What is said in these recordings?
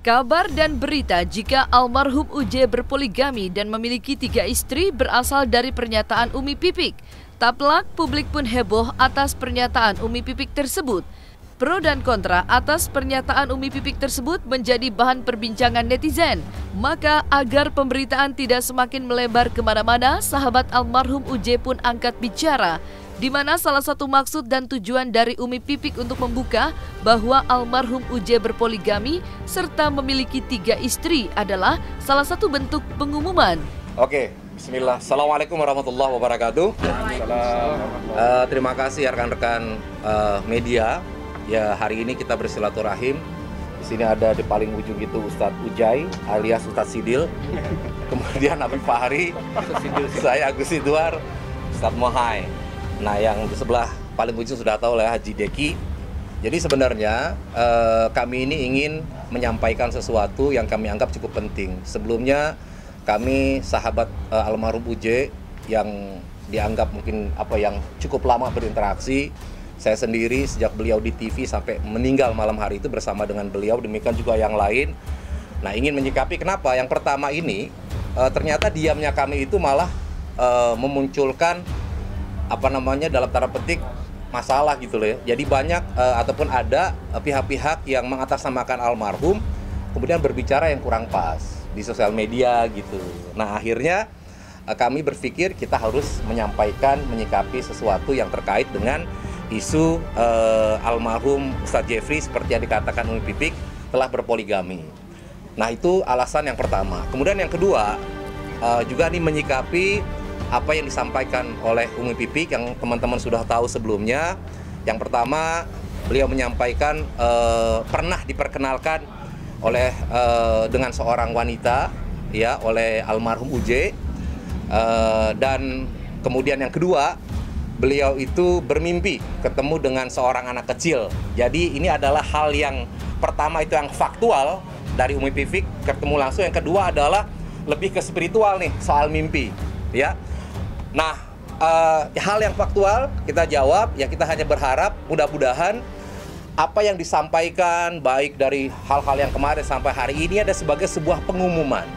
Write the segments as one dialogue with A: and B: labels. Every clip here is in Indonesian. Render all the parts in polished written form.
A: Kabar dan berita jika almarhum UJ berpoligami dan memiliki 3 istri berasal dari pernyataan Umi Pipik. Tak pelak, publik pun heboh atas pernyataan Umi Pipik tersebut. Pro dan kontra atas pernyataan Umi Pipik tersebut menjadi bahan perbincangan netizen. Maka agar pemberitaan tidak semakin melebar kemana-mana, sahabat almarhum UJ pun angkat bicara, di mana salah satu maksud dan tujuan dari Umi Pipik untuk membuka bahwa almarhum UJ berpoligami serta memiliki 3 istri adalah salah satu bentuk pengumuman.
B: Oke, bismillah. Assalamualaikum warahmatullahi wabarakatuh. Terima kasih rekan-rekan media. Ya, hari ini kita bersilaturahim. Di sini ada di paling ujung itu Ustadz Ujai alias Ustadz Sidil. Kemudian Habib Fahri, saya Agus Sidwar, Ustadz Mohai. Nah, yang di sebelah paling ujung sudah tahu lah Haji Deki. Jadi sebenarnya kami ini ingin menyampaikan sesuatu yang kami anggap cukup penting. Sebelumnya kami sahabat almarhum UJ yang dianggap mungkin yang cukup lama berinteraksi. Saya sendiri sejak beliau di TV sampai meninggal malam hari itu bersama dengan beliau, demikian juga yang lain. Nah, ingin menyikapi kenapa? Yang pertama ini ternyata diamnya kami itu malah memunculkan dalam tanda petik masalah gitu loh ya. Jadi banyak ataupun ada pihak-pihak yang mengatasnamakan almarhum kemudian berbicara yang kurang pas di sosial media gitu. Nah, akhirnya kami berpikir kita harus menyampaikan, menyikapi sesuatu yang terkait dengan isu almarhum Ustadz Jeffrey seperti yang dikatakan Umi Pipik telah berpoligami. Nah, itu alasan yang pertama. Kemudian yang kedua juga nih menyikapi apa yang disampaikan oleh Umi Pipik yang teman-teman sudah tahu sebelumnya. Yang pertama, beliau menyampaikan pernah diperkenalkan oleh dengan seorang wanita ya oleh almarhum UJ, dan kemudian yang kedua, beliau itu bermimpi ketemu dengan seorang anak kecil. Jadi ini adalah hal yang pertama itu yang faktual dari Umi Pipik ketemu langsung. Yang kedua adalah lebih ke spiritual nih soal mimpi ya. Nah, hal yang faktual kita jawab ya, kita hanya berharap mudah-mudahan apa yang disampaikan baik dari hal-hal yang kemarin sampai hari ini ada sebagai sebuah pengumuman.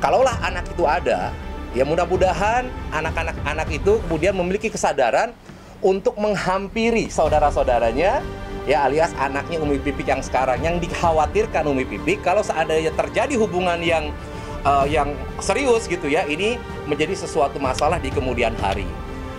B: Kalaulah anak itu ada, ya mudah-mudahan anak-anak itu kemudian memiliki kesadaran untuk menghampiri saudara-saudaranya ya, alias anaknya Umi Pipik yang sekarang, yang dikhawatirkan Umi Pipik kalau seandainya terjadi hubungan yang serius gitu ya, ini menjadi sesuatu masalah di kemudian hari.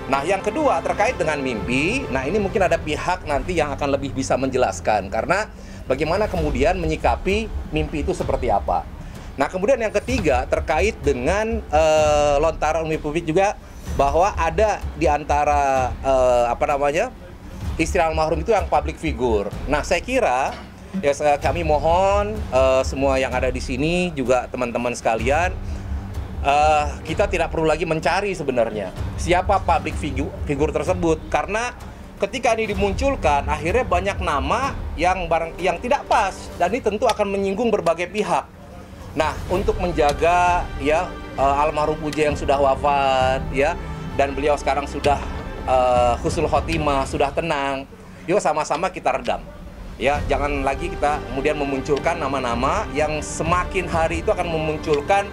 B: Nah, yang kedua terkait dengan mimpi. Nah, ini mungkin ada pihak nanti yang akan lebih bisa menjelaskan karena bagaimana kemudian menyikapi mimpi itu seperti apa. Nah, kemudian yang ketiga terkait dengan lontaran Umi Pipik juga bahwa ada di antara istri almarhum itu yang public figure. Nah, saya kira ya kami mohon semua yang ada di sini juga teman-teman sekalian, kita tidak perlu lagi mencari sebenarnya siapa public figure tersebut, karena ketika ini dimunculkan akhirnya banyak nama yang tidak pas dan ini tentu akan menyinggung berbagai pihak. Nah, untuk menjaga ya almarhum UJ yang sudah wafat ya, dan beliau sekarang sudah husnul khotimah, sudah tenang, yuk sama-sama kita redam. Ya, jangan lagi kita kemudian memunculkan nama-nama yang semakin hari itu akan memunculkan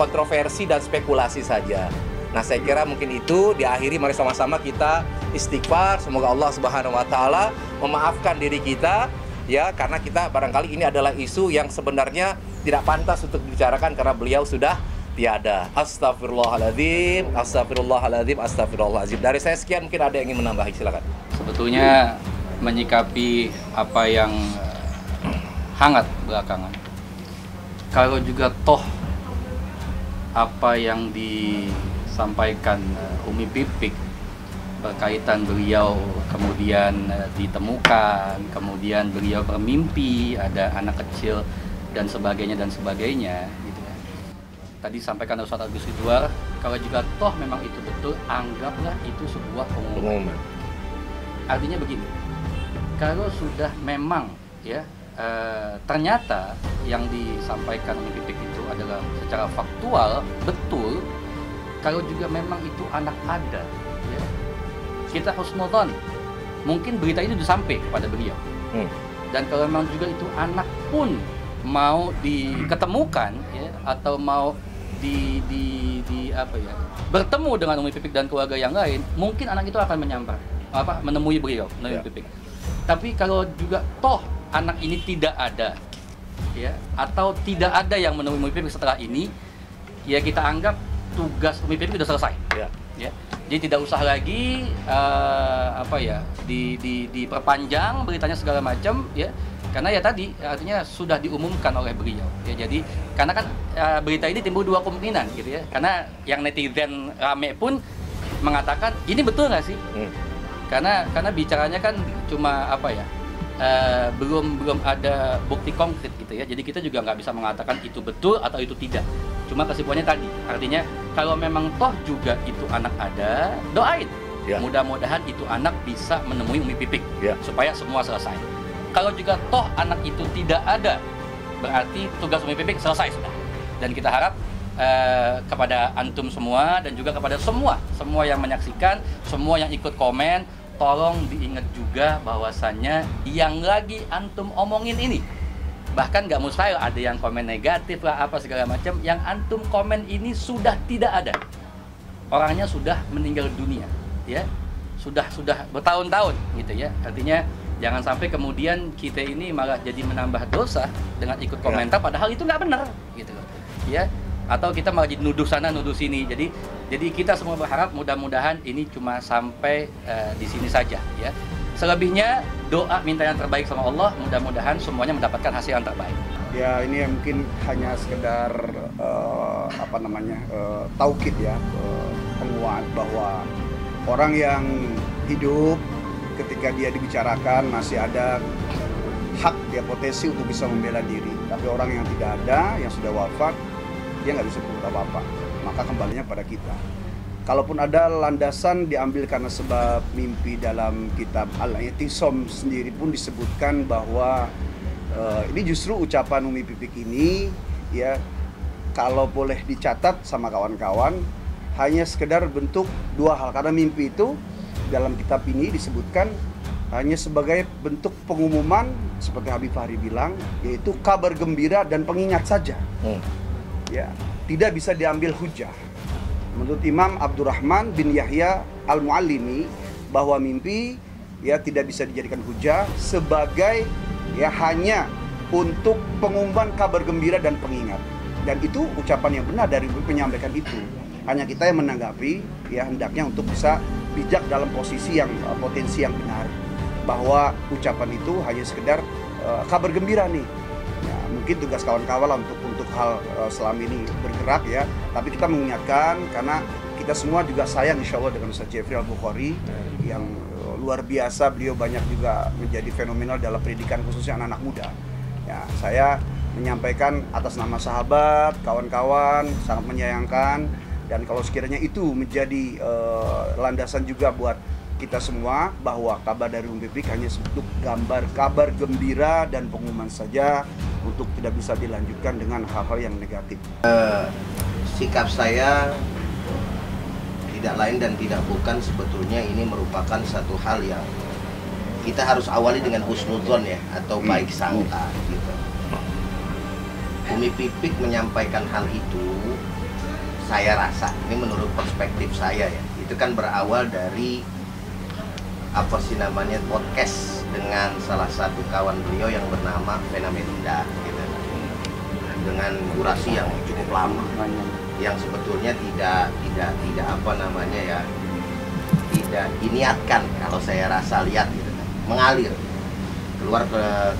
B: kontroversi dan spekulasi saja. Nah, saya kira mungkin itu diakhiri, mari sama-sama kita istighfar, semoga Allah Subhanahu wa taala memaafkan diri kita ya, karena kita barangkali ini adalah isu yang sebenarnya tidak pantas untuk dibicarakan karena beliau sudah tiada. Astagfirullahaladzim, astagfirullahaladzim, astagfirullahaladzim. Dari saya sekian, mungkin ada yang ingin menambah, silakan.
C: Sebetulnya menyikapi apa yang hangat belakangan, kalau juga toh apa yang disampaikan Umi Pipik berkaitan beliau kemudian ditemukan, kemudian beliau bermimpi ada anak kecil dan sebagainya gitu ya. Tadi sampaikan Ustaz Agus Sidwar, kalau juga toh memang itu betul, anggaplah itu sebuah pengumuman. Artinya begini, kalau sudah memang ya ternyata yang disampaikan Umi Pipik itu adalah secara faktual betul, kalau juga memang itu anak ada, kita husnudzon, mungkin berita ini sudah sampai kepada beliau. Dan kalau memang juga itu anak pun mau diketemukan ya, atau mau bertemu dengan Umi Pipik dan keluarga yang lain, mungkin anak itu akan menemui beliau, Umi Pipik. Tapi kalau juga toh anak ini tidak ada ya, atau tidak ada yang menemui Umi Pipik setelah ini, ya kita anggap tugas Umi Pipik sudah selesai. Ya. Jadi tidak usah lagi diperpanjang beritanya segala macam ya. Karena ya tadi artinya sudah diumumkan oleh beliau ya. Jadi karena kan berita ini timbul dua kemungkinan gitu ya. Karena yang netizen rame pun mengatakan ini betul nggak sih? Karena bicaranya kan cuma belum ada bukti konkret gitu ya. Jadi kita juga nggak bisa mengatakan itu betul atau itu tidak. Cuma kesimpulannya tadi, artinya kalau memang toh juga itu anak ada, doain. Mudah-mudahan itu anak bisa menemui Umi Pipik supaya semua selesai. Kalau juga toh anak itu tidak ada, berarti tugas Umi Pipik selesai sudah. Dan kita harap kepada antum semua dan juga kepada semua yang menyaksikan, semua yang ikut komen, tolong diingat juga bahwasannya yang lagi antum omongin ini, bahkan nggak mustahil ada yang komen negatif lah apa segala macam, yang antum komen ini sudah tidak ada, orangnya sudah meninggal dunia ya, sudah bertahun-tahun gitu ya. Artinya jangan sampai kemudian kita ini malah jadi menambah dosa dengan ikut komentar padahal itu nggak benar gitu ya, atau kita malah jadi nuduh sana nuduh sini. Jadi kita semua berharap mudah-mudahan ini cuma sampai di sini saja ya. Selebihnya doa minta yang terbaik sama Allah, mudah-mudahan semuanya mendapatkan hasil yang terbaik.
D: Ya ini mungkin hanya sekedar taukid ya, penguat bahwa orang yang hidup ketika dia dibicarakan masih ada hak, dia potensi untuk bisa membela diri. Tapi orang yang tidak ada, yang sudah wafat, dia nggak bisa berbuat apa-apa. Maka kembalinya pada kita. Kalaupun ada landasan diambil karena sebab mimpi, dalam kitab Al-I'tisam sendiri pun disebutkan bahwa ini justru ucapan Umi Pipik ini ya, kalau boleh dicatat sama kawan-kawan, hanya sekedar bentuk dua hal. Karena mimpi itu dalam kitab ini disebutkan hanya sebagai bentuk pengumuman, seperti Habib Fahri bilang, yaitu kabar gembira dan pengingat saja. Ya, tidak bisa diambil hujah. Menurut Imam Abdurrahman bin Yahya Al-Muallimi, bahwa mimpi ya tidak bisa dijadikan hujah sebagai ya hanya untuk pengumuman kabar gembira dan pengingat. Dan itu ucapan yang benar dari penyampaikan itu. Hanya kita yang menanggapi ya, hendaknya untuk bisa bijak dalam posisi yang potensi yang benar, bahwa ucapan itu hanya sekedar kabar gembira nih. Ya, mungkin tugas kawan-kawan untuk hal selama ini bergerak ya, tapi kita mengingatkan karena kita semua juga sayang insya Allah dengan Ustaz Jeffrey Al-Bukhari yang luar biasa. Beliau banyak juga menjadi fenomenal dalam pendidikan khususnya anak-anak muda ya. Saya menyampaikan atas nama sahabat, kawan-kawan, sangat menyayangkan, dan kalau sekiranya itu menjadi landasan juga buat kita semua, bahwa kabar dari Umi Pipik hanya untuk gambar kabar gembira dan pengumuman saja, untuk tidak bisa dilanjutkan dengan hal-hal yang negatif.
E: Sikap saya tidak lain dan tidak bukan, sebetulnya ini merupakan satu hal yang kita harus awali dengan husnudzon ya, atau baik sangka gitu. Umi Pipik menyampaikan hal itu, saya rasa ini menurut perspektif saya ya, itu kan berawal dari podcast dengan salah satu kawan beliau yang bernama Fenomena gitu, dengan durasi yang cukup lama, yang sebetulnya tidak diniatkan kalau saya rasa lihat gitu, mengalir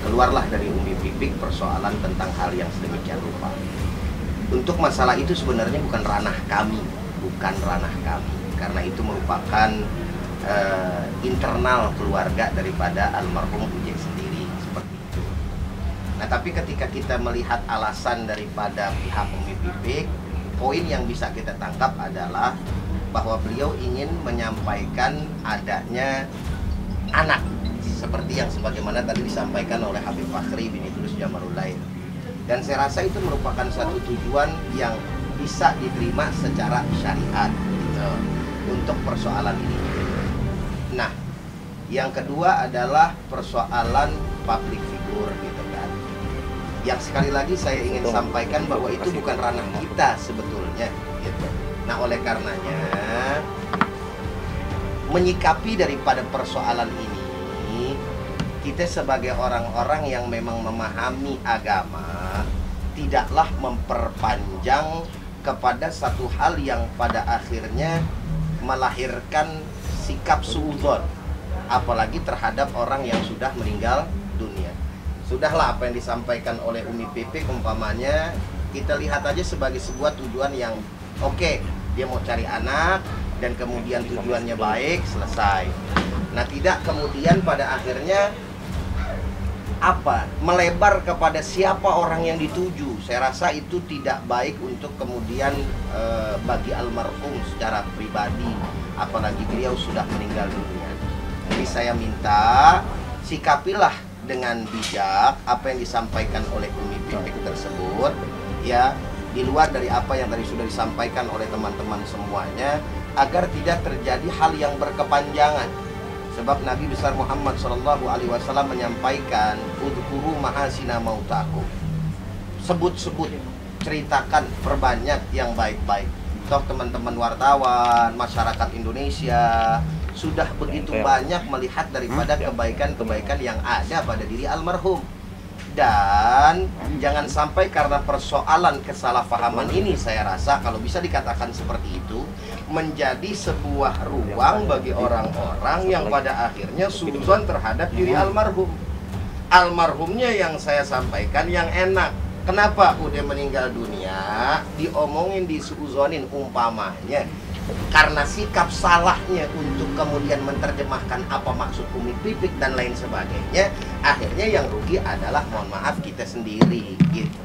E: keluarlah dari Umi Pipik persoalan tentang hal yang sedemikian rupa. Untuk masalah itu sebenarnya bukan ranah kami, karena itu merupakan internal keluarga daripada almarhum Uje sendiri, seperti itu. Nah, tapi ketika kita melihat alasan daripada pihak Umi Pipik, poin yang bisa kita tangkap adalah bahwa beliau ingin menyampaikan adanya anak, seperti yang sebagaimana tadi disampaikan oleh Habib Fakhri bin Idrus Jamalulail. Dan saya rasa itu merupakan satu tujuan yang bisa diterima secara syariat gitu, untuk persoalan ini. Nah, yang kedua adalah persoalan public figure gitu kan. Yang sekali lagi saya ingin sampaikan bahwa itu bukan ranah kita sebetulnya gitu. Nah, oleh karenanya menyikapi daripada persoalan ini, kita sebagai orang-orang yang memang memahami agama tidaklah memperpanjang kepada satu hal yang pada akhirnya melahirkan sikap suudzon, apalagi terhadap orang yang sudah meninggal dunia. Sudahlah apa yang disampaikan oleh Umi Pipik umpamanya kita lihat aja sebagai sebuah tujuan yang oke, dia mau cari anak dan kemudian tujuannya baik, selesai. Nah, tidak kemudian pada akhirnya melebar kepada siapa orang yang dituju. Saya rasa itu tidak baik untuk kemudian bagi almarhum secara pribadi, apalagi beliau sudah meninggal dunia. Jadi saya minta sikapilah dengan bijak apa yang disampaikan oleh Umi Pipik tersebut, ya, di luar dari apa yang tadi sudah disampaikan oleh teman-teman semuanya, agar tidak terjadi hal yang berkepanjangan. Sebab Nabi besar Muhammad SAW menyampaikan, udhkuru mahasina mautakum. Sebut-sebut, ceritakan, perbanyak yang baik-baik. Toh teman-teman wartawan, masyarakat Indonesia sudah begitu banyak melihat daripada kebaikan-kebaikan yang ada pada diri almarhum. Dan jangan sampai karena persoalan kesalahpahaman ini, saya rasa kalau bisa dikatakan seperti itu, menjadi sebuah ruang bagi orang-orang yang pada akhirnya suudzon terhadap diri almarhum. Almarhumnya yang saya sampaikan yang enak. Kenapa udah meninggal dunia diomongin, disuuzonin umpamanya karena sikap salahnya untuk kemudian menerjemahkan apa maksud Umi Pipik dan lain sebagainya, akhirnya yang rugi adalah mohon maaf kita sendiri gitu.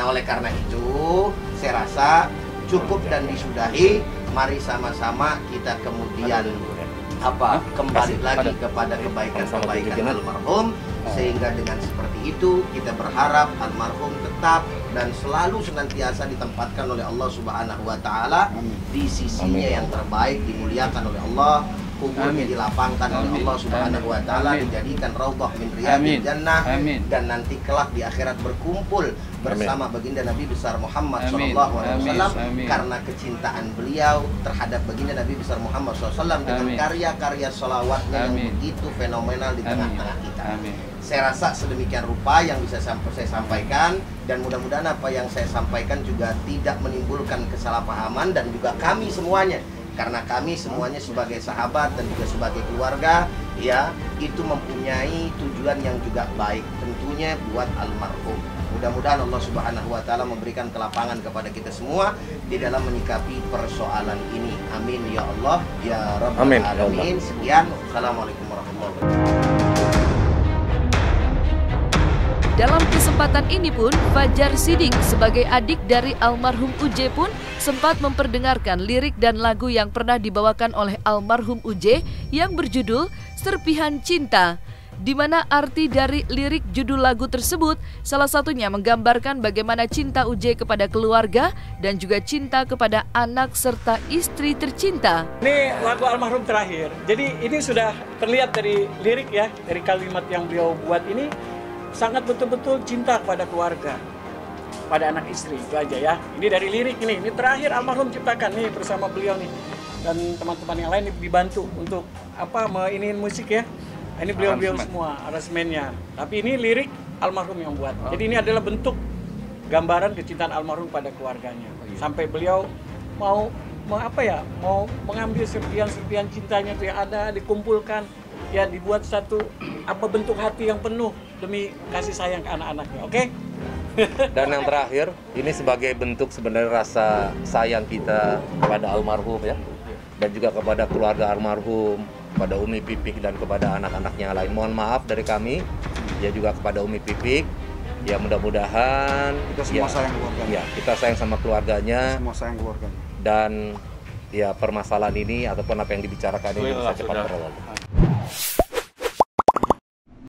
E: Nah, oleh karena itu saya rasa cukup dan disudahi. Mari sama-sama kita kemudian kembali lagi kepada kebaikan-kebaikan almarhum, sehingga dengan seperti itu kita berharap almarhum tetap dan selalu senantiasa ditempatkan oleh Allah Subhanahu wa taala di sisinya yang terbaik, dimuliakan oleh Allah, kuburnya dilapangkan oleh Allah Subhanahu wa taala, dijadikan raudhah min riyadil jannah, dan nanti kelak di akhirat berkumpul bersama baginda Nabi besar Muhammad SAW karena kecintaan beliau terhadap baginda Nabi besar Muhammad SAW dengan karya-karya sholawatnya yang begitu fenomenal di tengah-tengah kita. Saya rasa sedemikian rupa yang bisa saya sampaikan, dan mudah-mudahan apa yang saya sampaikan juga tidak menimbulkan kesalahpahaman, dan juga kami semuanya, karena kami semuanya sebagai sahabat dan juga sebagai keluarga, ya, itu mempunyai tujuan yang juga baik tentunya buat almarhum. Mudah-mudahan Allah Subhanahu wa taala memberikan kelapangan kepada kita semua di dalam menyikapi persoalan ini. Amin ya Allah ya rabbal alamin. Sekian, assalamualaikum warahmatullahi wabarakatuh.
A: Dalam kesempatan ini pun, Fajar Siddiq sebagai adik dari almarhum UJ pun sempat memperdengarkan lirik dan lagu yang pernah dibawakan oleh almarhum UJ yang berjudul Serpihan Cinta, di mana arti dari lirik judul lagu tersebut salah satunya menggambarkan bagaimana cinta UJ kepada keluarga dan juga cinta kepada anak serta istri tercinta.
F: Ini lagu almarhum terakhir, jadi ini sudah terlihat dari lirik ya, dari kalimat yang beliau buat ini sangat betul-betul cinta kepada keluarga, pada anak istri, itu aja ya. Ini dari lirik ini terakhir almarhum ciptakan nih bersama beliau nih, dan teman-teman yang lain dibantu untuk mainin musik ya. Ini beliau semua aransemennya, tapi ini lirik almarhum yang buat. Jadi ini adalah bentuk gambaran kecintaan almarhum pada keluarganya. Sampai beliau mau mengambil serpihan-serpihan cintanya itu yang ada, dikumpulkan, ya, dibuat satu bentuk hati yang penuh demi kasih sayang ke anak-anaknya. Oke?
B: Dan yang terakhir, ini sebagai bentuk sebenarnya rasa sayang kita kepada almarhum ya, dan juga kepada keluarga almarhum, kepada Umi Pipik dan kepada anak-anaknya lain. Mohon maaf dari kami, ya, juga kepada Umi Pipik. Ya, mudah-mudahan
D: kita semua sayang keluarganya.
B: Ya, kita sayang sama keluarganya.
D: Semua sayang keluarganya.
B: Dan ya, permasalahan ini ataupun apa yang dibicarakan ini bisa cepat terlalu.